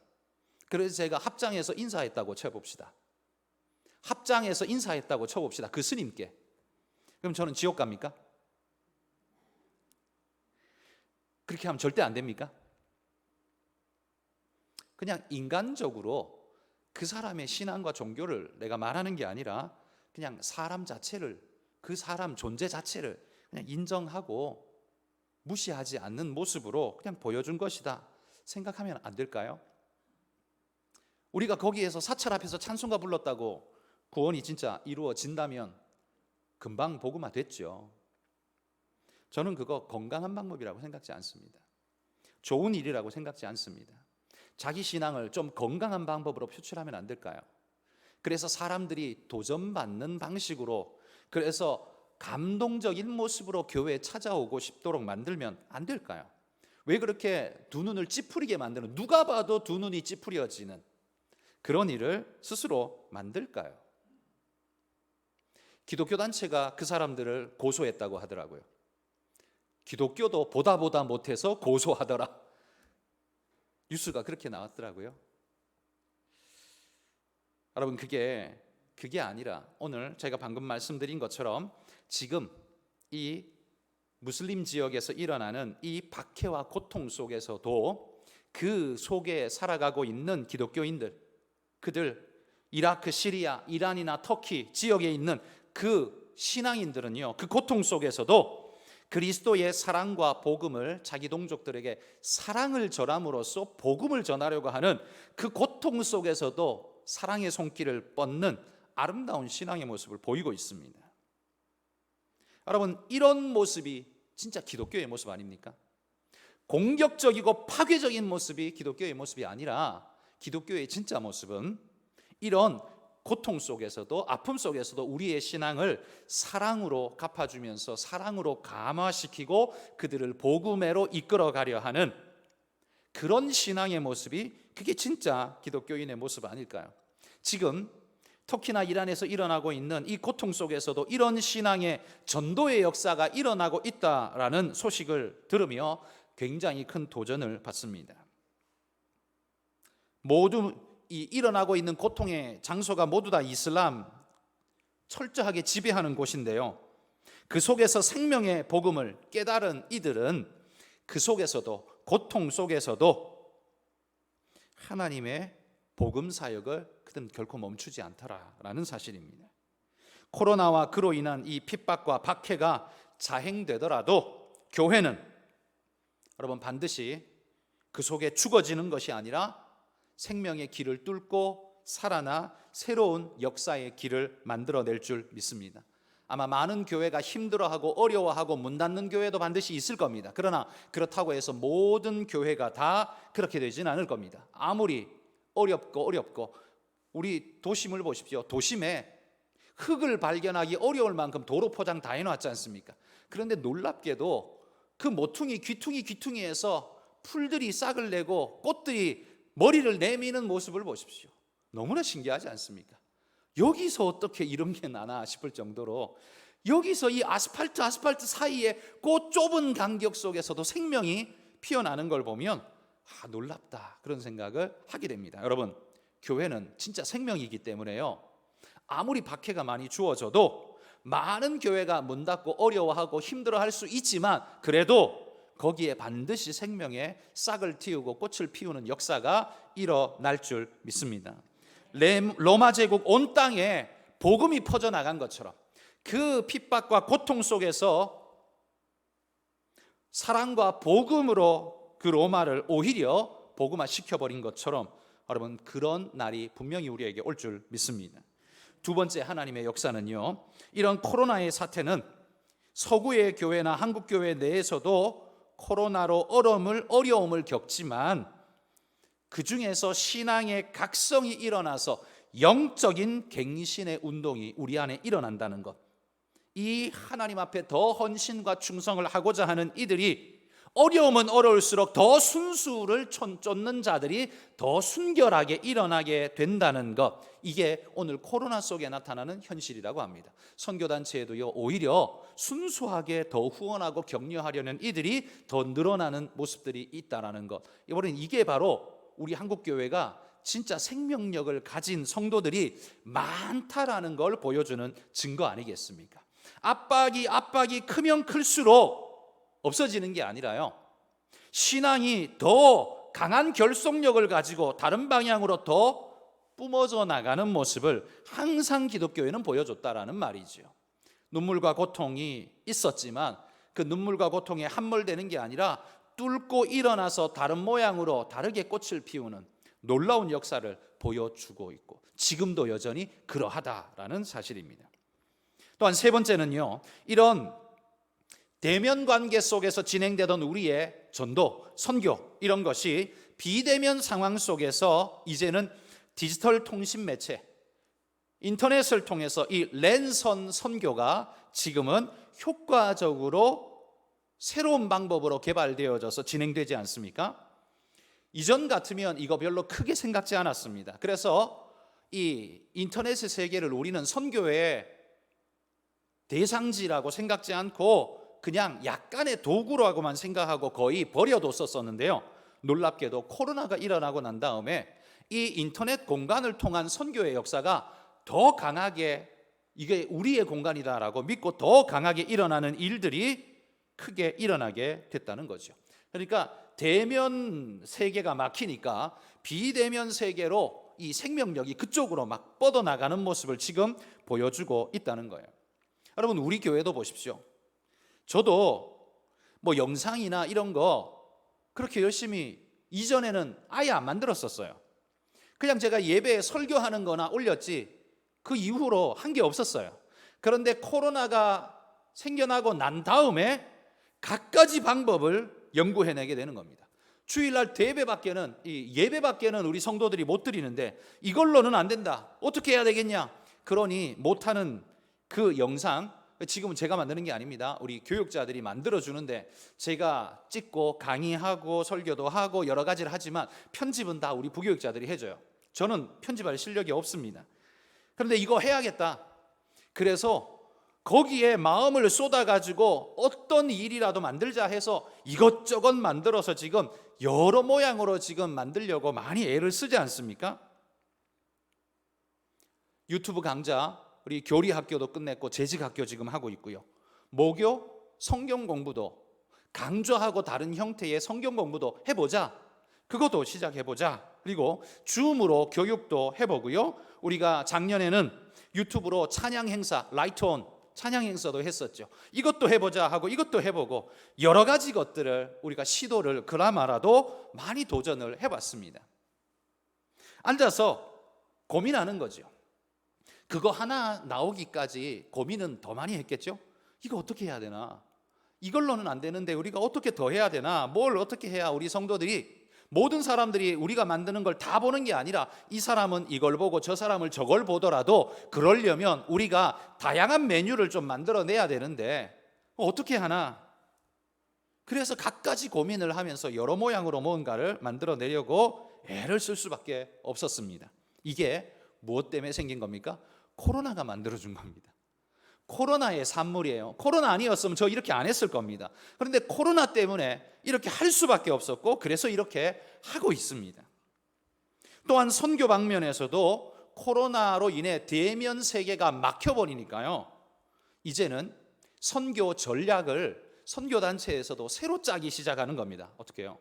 그래서 제가 합장에서 인사했다고 쳐봅시다. 합장에서 인사했다고 쳐봅시다. 그 스님께. 그럼 저는 지옥 갑니까? 그렇게 하면 절대 안 됩니까? 그냥 인간적으로 그 사람의 신앙과 종교를 내가 말하는 게 아니라 그냥 사람 자체를, 그 사람 존재 자체를 그냥 인정하고 무시하지 않는 모습으로 그냥 보여준 것이다 생각하면 안 될까요? 우리가 거기에서 사찰 앞에서 찬송가 불렀다고 구원이 진짜 이루어진다면 금방 복음화 됐죠. 저는 그거 건강한 방법이라고 생각지 않습니다. 좋은 일이라고 생각지 않습니다. 자기 신앙을 좀 건강한 방법으로 표출하면 안 될까요? 그래서 사람들이 도전받는 방식으로, 그래서 감동적인 모습으로 교회에 찾아오고 싶도록 만들면 안 될까요? 왜 그렇게 두 눈을 찌푸리게 만드는, 누가 봐도 두 눈이 찌푸려지는 그런 일을 스스로 만들까요? 기독교 단체가 그 사람들을 고소했다고 하더라고요. 기독교도 보다 못해서 고소하더라. 뉴스가 그렇게 나왔더라고요. 여러분, 그게 아니라 오늘 제가 방금 말씀드린 것처럼 지금 이 무슬림 지역에서 일어나는 이 박해와 고통 속에서도 그 속에 살아가고 있는 기독교인들, 그들 이라크, 시리아, 이란이나 터키 지역에 있는 그 신앙인들은요, 그 고통 속에서도 그리스도의 사랑과 복음을 자기 동족들에게 사랑을 전함으로써 복음을 전하려고 하는 그 고통 속에서도 사랑의 손길을 뻗는 아름다운 신앙의 모습을 보이고 있습니다. 여러분, 이런 모습이 진짜 기독교의 모습 아닙니까? 공격적이고 파괴적인 모습이 기독교의 모습이 아니라, 기독교의 진짜 모습은 이런 고통 속에서도, 아픔 속에서도 우리의 신앙을 사랑으로 갚아주면서 사랑으로 감화시키고 그들을 복음으로 이끌어가려 하는 그런 신앙의 모습이, 그게 진짜 기독교인의 모습 아닐까요? 지금 터키나 이란에서 일어나고 있는 이 고통 속에서도 이런 신앙의 전도의 역사가 일어나고 있다라는 소식을 들으며 굉장히 큰 도전을 받습니다. 모두 이 일어나고 있는 고통의 장소가 모두 다 이슬람 철저하게 지배하는 곳인데요, 그 속에서 생명의 복음을 깨달은 이들은 그 속에서도, 고통 속에서도 하나님의 복음 사역을 그들은 결코 멈추지 않더라라는 사실입니다. 코로나와 그로 인한 이 핍박과 박해가 자행되더라도 교회는 여러분 반드시 그 속에 죽어지는 것이 아니라 생명의 길을 뚫고 살아나 새로운 역사의 길을 만들어낼 줄 믿습니다. 아마 많은 교회가 힘들어하고 어려워하고 문 닫는 교회도 반드시 있을 겁니다. 그러나 그렇다고 해서 모든 교회가 다 그렇게 되지는 않을 겁니다. 아무리 어렵고 우리 도심을 보십시오. 도심에 흙을 발견하기 어려울 만큼 도로 포장 다 해놨지 않습니까? 그런데 놀랍게도 그 모퉁이 귀퉁이에서 풀들이 싹을 내고 꽃들이 머리를 내미는 모습을 보십시오. 너무나 신기하지 않습니까? 여기서 어떻게 이런 게 나나 싶을 정도로 여기서 이 아스팔트 사이에 그 좁은 간격 속에서도 생명이 피어나는 걸 보면 놀랍다, 그런 생각을 하게 됩니다. 여러분, 교회는 진짜 생명이기 때문에요, 아무리 박해가 많이 주어져도 많은 교회가 문 닫고 어려워하고 힘들어할 수 있지만 그래도 거기에 반드시 생명의 싹을 틔우고 꽃을 피우는 역사가 일어날 줄 믿습니다. 로마 제국 온 땅에 복음이 퍼져나간 것처럼 그 핍박과 고통 속에서 사랑과 복음으로 그 로마를 오히려 복음화 시켜버린 것처럼 여러분, 그런 날이 분명히 우리에게 올 줄 믿습니다. 두 번째 하나님의 역사는요, 이런 코로나의 사태는 서구의 교회나 한국 교회 내에서도 코로나로 어려움을 겪지만 그 중에서 신앙의 각성이 일어나서 영적인 갱신의 운동이 우리 안에 일어난다는 것, 이 하나님 앞에 더 헌신과 충성을 하고자 하는 이들이 어려움은 어려울수록 더 순수를 쫓는 자들이 더 순결하게 일어나게 된다는 것, 이게 오늘 코로나 속에 나타나는 현실이라고 합니다. 선교단체에도요, 오히려 순수하게 더 후원하고 격려하려는 이들이 더 늘어나는 모습들이 있다는 것, 이게 바로 우리 한국교회가 진짜 생명력을 가진 성도들이 많다라는 걸 보여주는 증거 아니겠습니까? 압박이 크면 클수록 없어지는 게 아니라요, 신앙이 더 강한 결속력을 가지고 다른 방향으로 더 뿜어져 나가는 모습을 항상 기독교회는 보여줬다라는 말이죠. 눈물과 고통이 있었지만 그 눈물과 고통에 함몰되는 게 아니라 뚫고 일어나서 다른 모양으로 다르게 꽃을 피우는 놀라운 역사를 보여주고 있고 지금도 여전히 그러하다라는 사실입니다. 또한 세 번째는요, 이런 대면 관계 속에서 진행되던 우리의 전도, 선교, 이런 것이 비대면 상황 속에서 이제는 디지털 통신 매체, 인터넷을 통해서 이 랜선 선교가 지금은 효과적으로 새로운 방법으로 개발되어져서 진행되지 않습니까? 이전 같으면 이거 별로 크게 생각지 않았습니다. 그래서 이 인터넷의 세계를 우리는 선교의 대상지라고 생각지 않고 그냥 약간의 도구라고만 생각하고 거의 버려뒀었는데요, 놀랍게도 코로나가 일어나고 난 다음에 이 인터넷 공간을 통한 선교의 역사가 더 강하게, 이게 우리의 공간이다라고 믿고 더 강하게 일어나는 일들이 크게 일어나게 됐다는 거죠. 그러니까 대면 세계가 막히니까 비대면 세계로 이 생명력이 그쪽으로 막 뻗어나가는 모습을 지금 보여주고 있다는 거예요. 여러분, 우리 교회도 보십시오. 저도 뭐 영상이나 이런 거 그렇게 열심히 이전에는 아예 안 만들었었어요. 그냥 제가 예배에 설교하는 거나 올렸지 그 이후로 한 게 없었어요. 그런데 코로나가 생겨나고 난 다음에 갖가지 방법을 연구해내게 되는 겁니다. 주일날 예배밖에는 우리 성도들이 못 드리는데 이걸로는 안 된다, 어떻게 해야 되겠냐, 그러니 못하는 그 영상, 지금은 제가 만드는 게 아닙니다. 우리 교육자들이 만들어주는데 제가 찍고 강의하고 설교도 하고 여러 가지를 하지만 편집은 다 우리 부교육자들이 해줘요. 저는 편집할 실력이 없습니다. 그런데 이거 해야겠다, 그래서 거기에 마음을 쏟아가지고 어떤 일이라도 만들자 해서 이것저것 만들어서 지금 여러 모양으로 지금 만들려고 많이 애를 쓰지 않습니까? 유튜브 강좌, 우리 교리학교도 끝냈고 재직학교 지금 하고 있고요, 모교, 성경 공부도 강좌하고 다른 형태의 성경 공부도 해보자, 그것도 시작해보자. 그리고 줌으로 교육도 해보고요, 우리가 작년에는 유튜브로 찬양 행사, 라이트온 찬양 행사도 했었죠. 이것도 해보자 하고 이것도 해보고 여러 가지 것들을 우리가 시도를 그나마라도 많이 도전을 해봤습니다. 앉아서 고민하는 거죠. 그거 하나 나오기까지 고민은 더 많이 했겠죠. 이거 어떻게 해야 되나, 이걸로는 안 되는데 우리가 어떻게 더 해야 되나, 뭘 어떻게 해야 우리 성도들이, 모든 사람들이 우리가 만드는 걸 다 보는 게 아니라 이 사람은 이걸 보고 저 사람을 저걸 보더라도 그러려면 우리가 다양한 메뉴를 좀 만들어내야 되는데 어떻게 하나. 그래서 갖가지 고민을 하면서 여러 모양으로 뭔가를 만들어내려고 애를 쓸 수밖에 없었습니다. 이게 무엇 때문에 생긴 겁니까? 코로나가 만들어준 겁니다. 코로나의 산물이에요. 코로나 아니었으면 저 이렇게 안 했을 겁니다. 그런데 코로나 때문에 이렇게 할 수밖에 없었고, 그래서 이렇게 하고 있습니다. 또한 선교 방면에서도 코로나로 인해 대면 세계가 막혀버리니까요, 이제는 선교 전략을 선교단체에서도 새로 짜기 시작하는 겁니다. 어떻게 해요?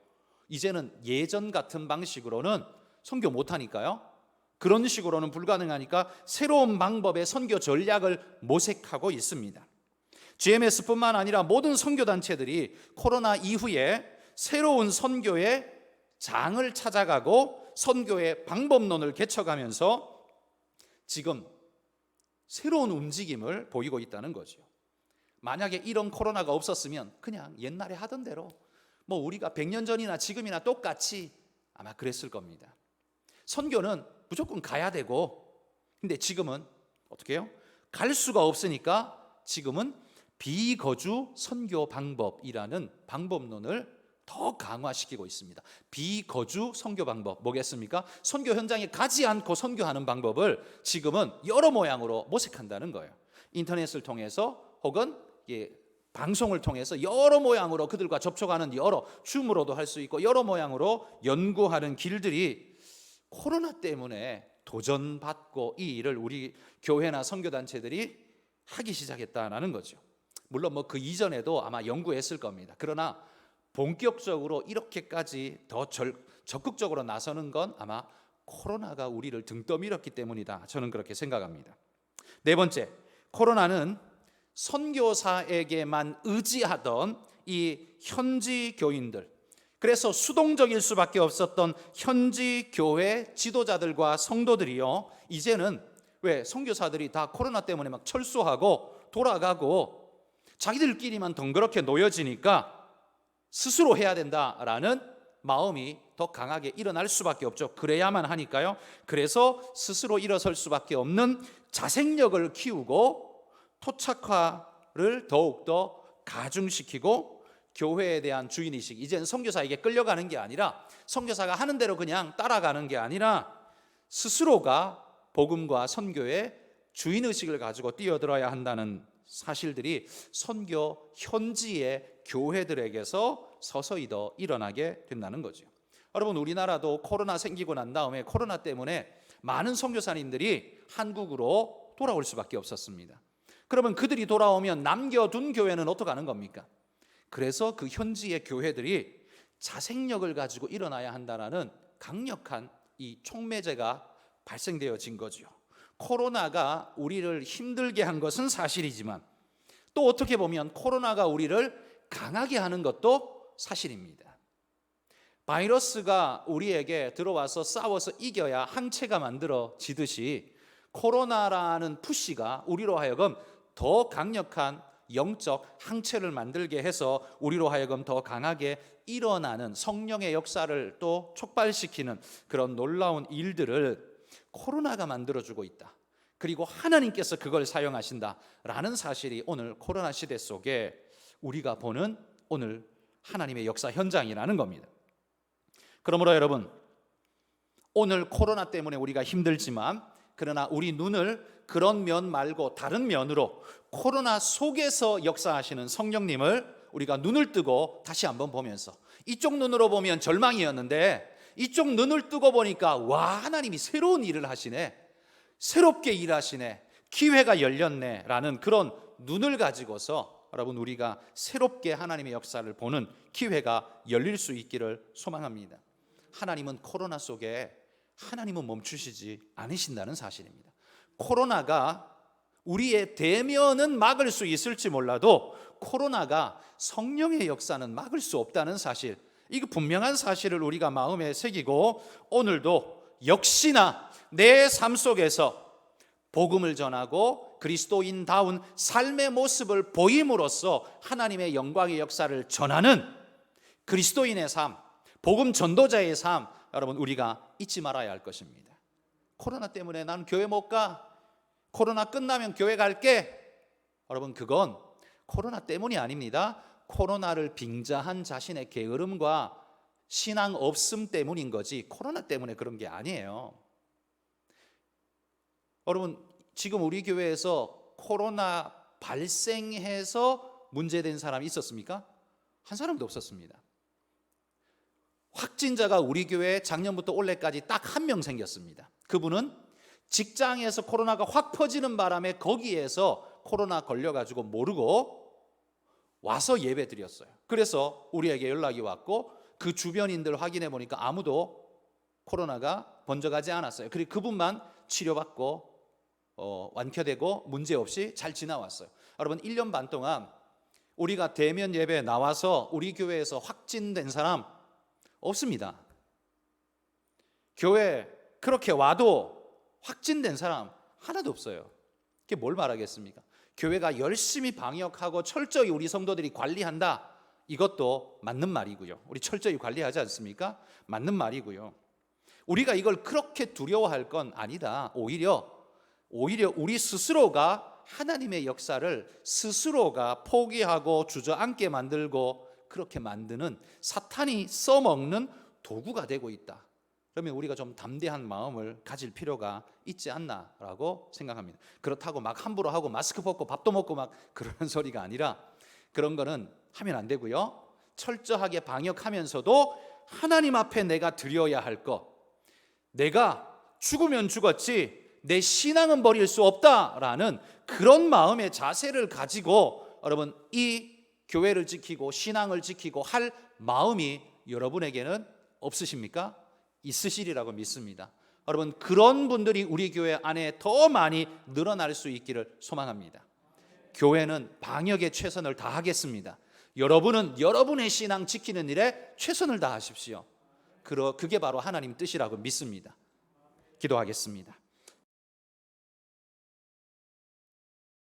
이제는 예전 같은 방식으로는 선교 못하니까요, 그런 식으로는 불가능하니까 새로운 방법의 선교 전략을 모색하고 있습니다. GMS뿐만 아니라 모든 선교단체들이 코로나 이후에 새로운 선교의 장을 찾아가고 선교의 방법론을 개척하면서 지금 새로운 움직임을 보이고 있다는 거죠. 만약에 이런 코로나가 없었으면 그냥 옛날에 하던 대로 뭐 우리가 100년 전이나 지금이나 똑같이 아마 그랬을 겁니다. 선교는 무조건 가야 되고, 근데 지금은 어떻게 해요? 갈 수가 없으니까 지금은 비거주 선교 방법이라는 방법론을 더 강화시키고 있습니다. 비거주 선교 방법 뭐겠습니까? 선교 현장에 가지 않고 선교하는 방법을 지금은 여러 모양으로 모색한다는 거예요. 인터넷을 통해서 혹은 방송을 통해서 여러 모양으로 그들과 접촉하는, 여러 줌으로도 할 수 있고 여러 모양으로 연구하는 길들이 코로나 때문에 도전받고 이 일을 우리 교회나 선교단체들이 하기 시작했다는 거죠. 물론 뭐 그 이전에도 아마 연구했을 겁니다. 그러나 본격적으로 이렇게까지 더 적극적으로 나서는 건 아마 코로나가 우리를 등 떠밀었기 때문이다, 저는 그렇게 생각합니다. 네 번째, 코로나는 선교사에게만 의지하던 이 현지 교인들, 그래서 수동적일 수밖에 없었던 현지 교회 지도자들과 성도들이요, 이제는 왜 선교사들이 다 코로나 때문에 막 철수하고 돌아가고 자기들끼리만 덩그렇게 놓여지니까 스스로 해야 된다라는 마음이 더 강하게 일어날 수밖에 없죠. 그래야만 하니까요. 그래서 스스로 일어설 수밖에 없는 자생력을 키우고 토착화를 더욱더 가중시키고, 교회에 대한 주인의식, 이제는 선교사에게 끌려가는 게 아니라, 선교사가 하는 대로 그냥 따라가는 게 아니라 스스로가 복음과 선교의 주인의식을 가지고 뛰어들어야 한다는 사실들이 선교 현지의 교회들에게서 서서히 더 일어나게 된다는 거죠. 여러분, 우리나라도 코로나 생기고 난 다음에 코로나 때문에 많은 선교사님들이 한국으로 돌아올 수밖에 없었습니다. 그러면 그들이 돌아오면 남겨둔 교회는 어떻게 하는 겁니까? 그래서 그 현지의 교회들이 자생력을 가지고 일어나야 한다는 강력한 이 촉매제가 발생되어진 거죠. 코로나가 우리를 힘들게 한 것은 사실이지만 또 어떻게 보면 코로나가 우리를 강하게 하는 것도 사실입니다. 바이러스가 우리에게 들어와서 싸워서 이겨야 항체가 만들어지듯이 코로나라는 푸시가 우리로 하여금 더 강력한 영적 항체를 만들게 해서 우리로 하여금 더 강하게 일어나는 성령의 역사를 또 촉발시키는 그런 놀라운 일들을 코로나가 만들어주고 있다. 그리고 하나님께서 그걸 사용하신다라는 사실이 오늘 코로나 시대 속에 우리가 보는 오늘 하나님의 역사 현장이라는 겁니다. 그러므로 여러분, 오늘 코로나 때문에 우리가 힘들지만, 그러나 우리 눈을 그런 면 말고 다른 면으로 코로나 속에서 역사하시는 성령님을 우리가 눈을 뜨고 다시 한번 보면서, 이쪽 눈으로 보면 절망이었는데 이쪽 눈을 뜨고 보니까 와, 하나님이 새로운 일을 하시네, 새롭게 일하시네, 기회가 열렸네 라는 그런 눈을 가지고서 여러분, 우리가 새롭게 하나님의 역사를 보는 기회가 열릴 수 있기를 소망합니다. 하나님은 코로나 속에 하나님은 멈추시지 않으신다는 사실입니다. 코로나가 우리의 대면은 막을 수 있을지 몰라도 코로나가 성령의 역사는 막을 수 없다는 사실, 이거 분명한 사실을 우리가 마음에 새기고 오늘도 역시나 내 삶 속에서 복음을 전하고 그리스도인다운 삶의 모습을 보임으로써 하나님의 영광의 역사를 전하는 그리스도인의 삶, 복음 전도자의 삶, 여러분 우리가 잊지 말아야 할 것입니다. 코로나 때문에 난 교회 못 가, 코로나 끝나면 교회 갈게, 여러분 그건 코로나 때문이 아닙니다. 코로나를 빙자한 자신의 게으름과 신앙 없음 때문인 거지 코로나 때문에 그런 게 아니에요. 여러분, 지금 우리 교회에서 코로나 발생해서 문제된 사람이 있었습니까? 한 사람도 없었습니다. 확진자가 우리 교회에 작년부터 올해까지 딱 한 명 생겼습니다. 그분은 직장에서 코로나가 확 퍼지는 바람에 거기에서 코로나 걸려가지고 모르고 와서 예배 드렸어요. 그래서 우리에게 연락이 왔고 그 주변인들 확인해 보니까 아무도 코로나가 번져가지 않았어요. 그리고 그분만 치료받고 완쾌되고 문제없이 잘 지나왔어요. 여러분 1년 반 동안 우리가 대면 예배에 나와서 우리 교회에서 확진된 사람 없습니다. 교회 그렇게 와도 확진된 사람 하나도 없어요. 그게 뭘 말하겠습니까? 교회가 열심히 방역하고 철저히 우리 성도들이 관리한다. 이것도 맞는 말이고요. 우리 철저히 관리하지 않습니까? 맞는 말이고요. 우리가 이걸 그렇게 두려워할 건 아니다. 오히려 우리 스스로가 하나님의 역사를 스스로가 포기하고 주저앉게 만들고 그렇게 만드는 사탄이 써먹는 도구가 되고 있다. 그러면 우리가 좀 담대한 마음을 가질 필요가 있지 않나라고 생각합니다. 그렇다고 막 함부로 하고 마스크 벗고 밥도 먹고 막 그러는 소리가 아니라 그런 거는 하면 안 되고요. 철저하게 방역하면서도 하나님 앞에 내가 드려야 할 것, 내가 죽으면 죽었지 내 신앙은 버릴 수 없다라는 그런 마음의 자세를 가지고 여러분 이 교회를 지키고 신앙을 지키고 할 마음이 여러분에게는 없으십니까? 있으시리라고 믿습니다. 여러분 그런 분들이 우리 교회 안에 더 많이 늘어날 수 있기를 소망합니다. 교회는 방역에 최선을 다하겠습니다. 여러분은 여러분의 신앙 지키는 일에 최선을 다하십시오. 그게 바로 하나님 뜻이라고 믿습니다. 기도하겠습니다.